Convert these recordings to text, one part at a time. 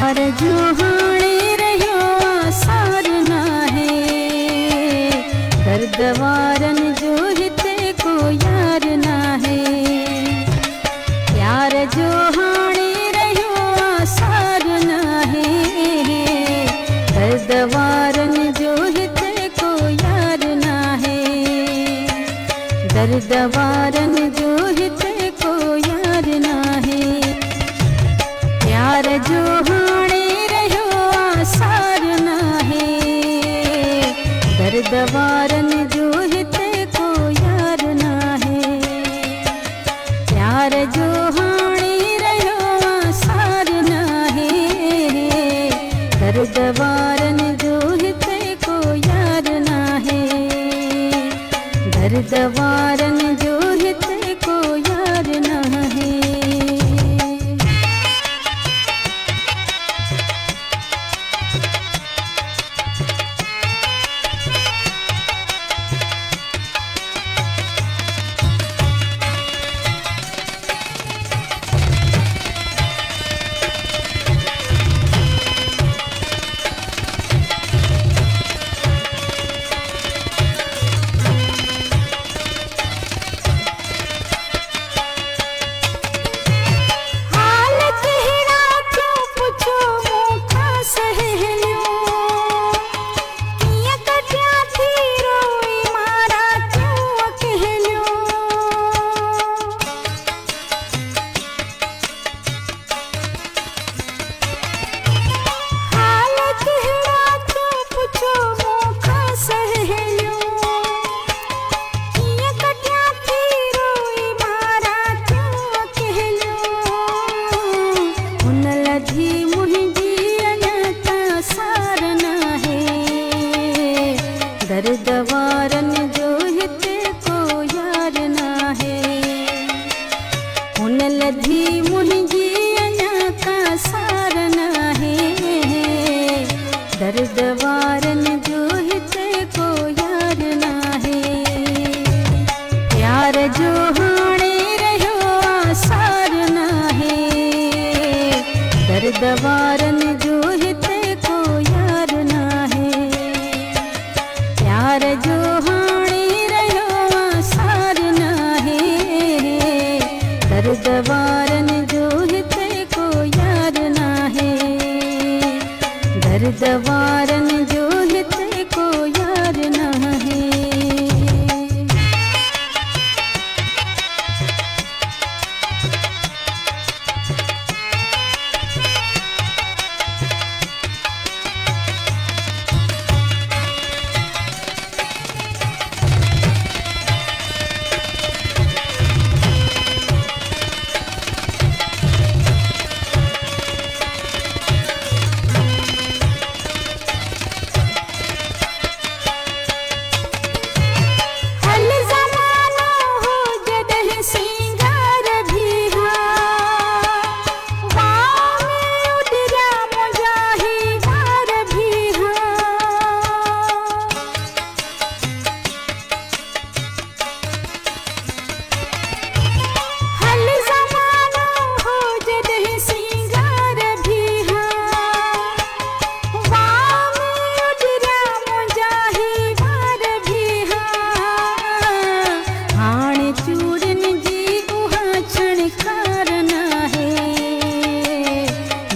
जो हाणे रहियो आसार नाहे, दर्द वारनि जो हिते को यार नाहे। प्यार जो हाणे रहियो आसार नाहे, दर्द वारनि जो हिते को यार नाहे। दर्द वारनि जो हिते को यार नाहे। प्यार जो हाणे रहियो आसार नाहे, दर्द वारनि जो हिते को यार नाहे। प्यार जो हाणे रहियो आसार नाहे, दर्द वारनि जो हिते को यार नाहे। दर्द वारनि जो हिते को यार नाहे। दर्द वारनि जो हिते को यार नाहे। हुन लधी मुंहिंजी अञा का सार नाहे। दर्द वारनि जो हिते को यार नाहे। प्यार जो हाणे रहियो आसार नाहे, दर्द वारनि जो हिते को यार नाहे। प्यार जो हाणे रहियो आसार नाहे, दर्द वारनि जो हिते को यार नाहे। दर्द वारनि जो हिते को यार नाहे।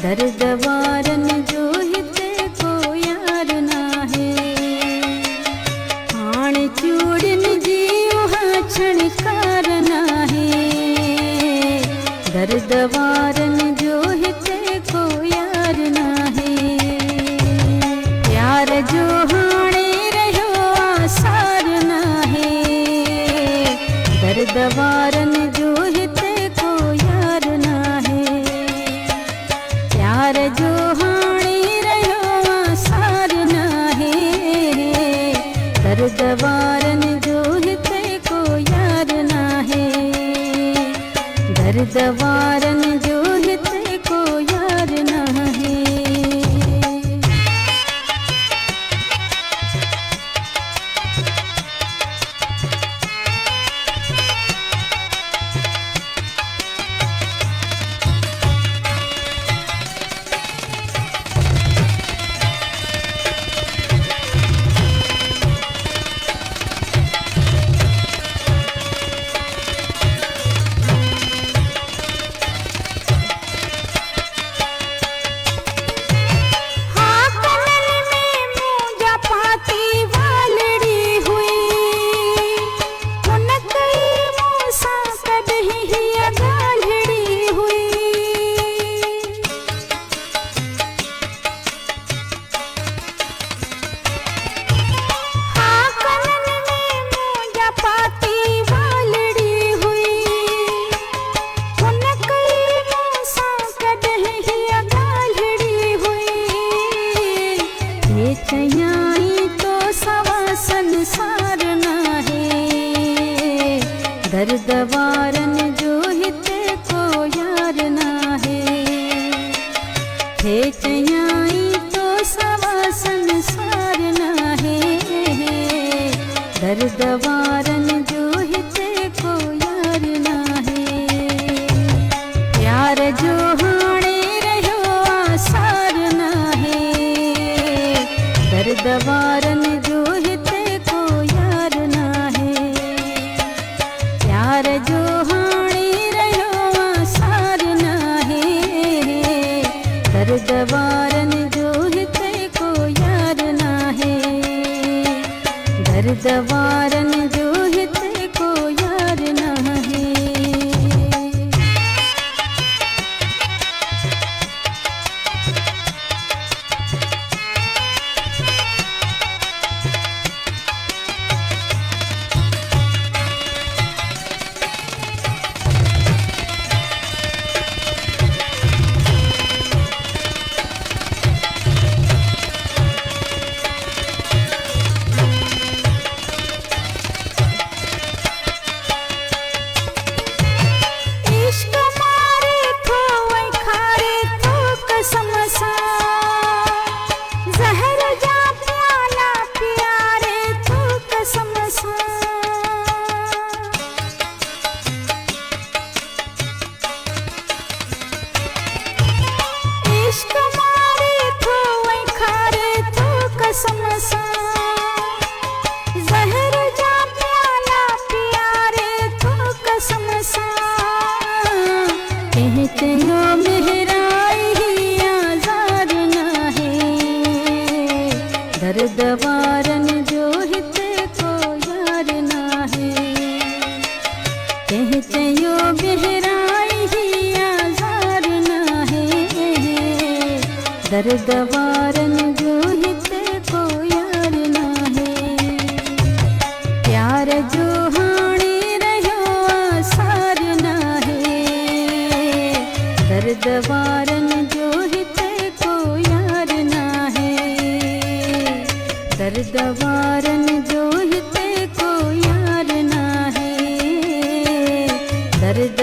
दर्द वारनि जो हिते को यार नाहे। हाणे चूड़ियुनि जी उहा छणकार नाहे। दर्द वारनि जो हिते को यार नाहे। प्यार जो हाणे रहियो आसार नाहे। दर्द वारनि जो हिते को यार नाहे। प्यार जो हाणे रहियो आसार नाहे। दर्द वारनि जो हिते को यार नाहे। दर्द वारनि जो हिते को यार नाहे। थे चयाई तो सवा संसार नाहे, दर्द वारन जो हिते को यार नाहे। प्यार जो हाणे रहियो आसार नाहे, दर्द वारन जो हिते को यार नाहे। प्यार जो हाणे रहियो आसार नाहे, दर्द वारन जो हिते को यार नाहे। दर्द वारन जो हिते को यार नाहे। इश्क मारे थो वही खारे थो कसम सा, जहर जा प्याला प्यारे थो कसम सा। इश्क मारे थो वही खारे थो कसम सा, जहर जा प्याला प्यारे थो कसम सा। कह चयो मेहराई ही आज़ार नाहे, दर्द वारन जो हिते को यार नाहे। कह चयो मेहराई ही आज़ार नाहे, दर्द वारन जो हिते को यार नाहे। प्यार जो हाणे रहियो आसार नाहे, दर्द वारन जो हिते को यार नाहे। दर्द वारन जो हिते को यार नाहे। दर्द